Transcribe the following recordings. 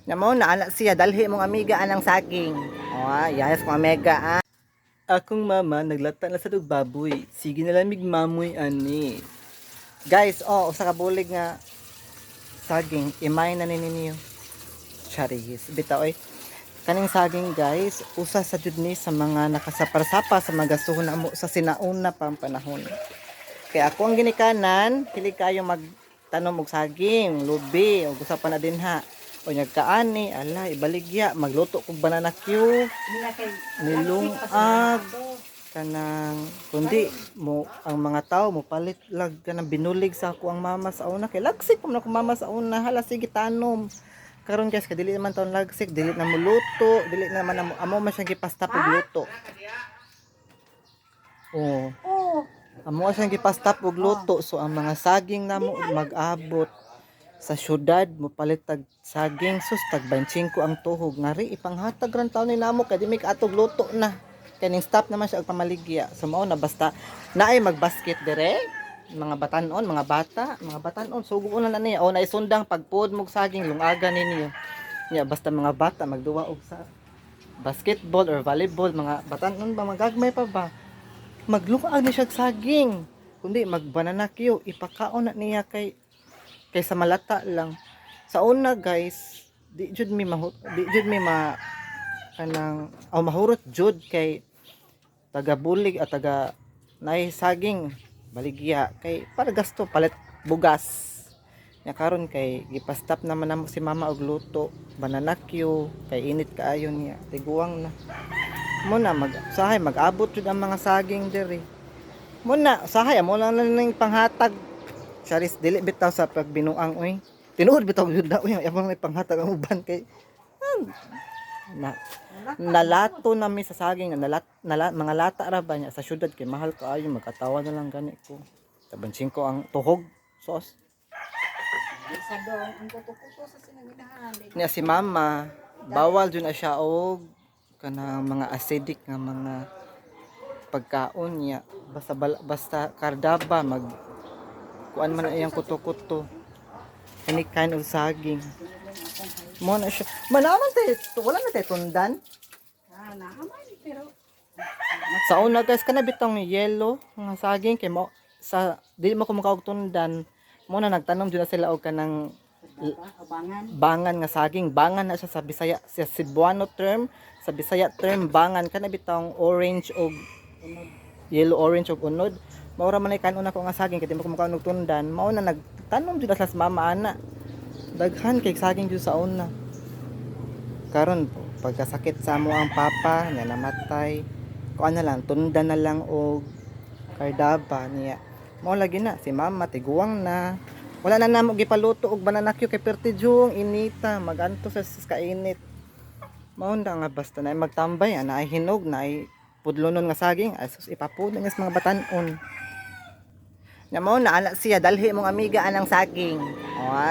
Nya mao na ana siya dalhi mong amiga anang saging. O, yes mga mega ah. Akong mama naglata na sa dog baboy. Sige na lamig mamoy ani. Guys, usa ka bulig nga saging imay na ninyo. Charis. Bitaw oy. Kaning saging guys, usa sa jud ni sa mga nakasapar-sapa sa magastuhon na mo sa sinauna pang panahon. Kaya ako ang ginikanan, pili kayo magtanom og saging, lubi, o gusto pa na din ha. O nagkaani, ala, ibaligya, magluto kog banana cue, nilungag, kanang, kundi, mo, ang mga tao, mo palit lag ka ng binulig sa ako ang mama sa una. Kay lagsik po na ako mama sa una, hala, sige tanom. Karon guys, kadili naman taon lagsik, dili na mo luto, dili na naman amo man siyang gipasta og luto. Oh. Amo siyang gipastap og luto, so ang mga saging namo mag-abot sa syudad mo palit tag saging sus tag 25 ang tuhog ngari ipanghatag ran taon ni namo kay di may kaatog luto na kaning stop naman siya og pamaligya so mao na basta naay magbasket dire mga batanon mga batanon suguon na niya o naay sundang pagpud mog saging lungaga ninyo niya basta mga bata magduwa og sa basketball or volleyball mga batanon ba magagmay pa ba maglungag ni siya saging kundi magbanana cue ipakaon na niya kaysa malata lang sa una guys di jud mi kanang mahurot jud kay taga bulig at taga nay saging baligya kay para gasto palit bugas nya karon kay gipastap naman namo si mama og luto banana cue kay init kaayo niya tiguang na muna mag-abot jud ang mga saging diri muna usahay amo lang ning panghatag Charis dili bitaw sa pagbinuang oy tinuod bitaw jud na oy among panghatag ang uban kay na, nalato na mi sa saging mga lata ra ba niya sa syudad kay mahal kaayo magkatawa na lang gani ko tabansin ko ang tuhog sos Sa dong, ang kuto-kuto sa sinaginahan. niya si mama bawal jud na siya og kanang mga acidic nga mga pagkaon niya basta kardaba mag kuan man iyang kuto-kuto any kind of saging mo na siya manaman wala na tayo tundan Naaman, pero sa una guys kana bitong yellow nga saging kay mo sa dili mo kumakaog tundan mo na nagtanom jud na sila og kanang bangan nga saging bangan na siya sa Bisaya sa Cebuano term sa Bisaya term bangan kana bitong orange og yellow orange og unod maura man ay kanon ako nga saging kay di mo kumakaon og tundan mao na nagtanom jud sa mama ana daghan kay saging jud sa una karon pagkasakit sa amo ang papa nya namatay kuan na lang tundan na lang og kardaba niya mao lagi na si mama tiguang na wala na namo gipaluto og banana cue kay pertijong inita maganto sa kainit mao na nga basta na magtambay ana ay hinog na ay pudlonon nga saging asus ipapud nga mga batanon nya mao na ana siya dalhi mong amiga anang saging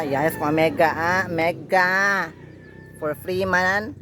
yes mga mega mega for free man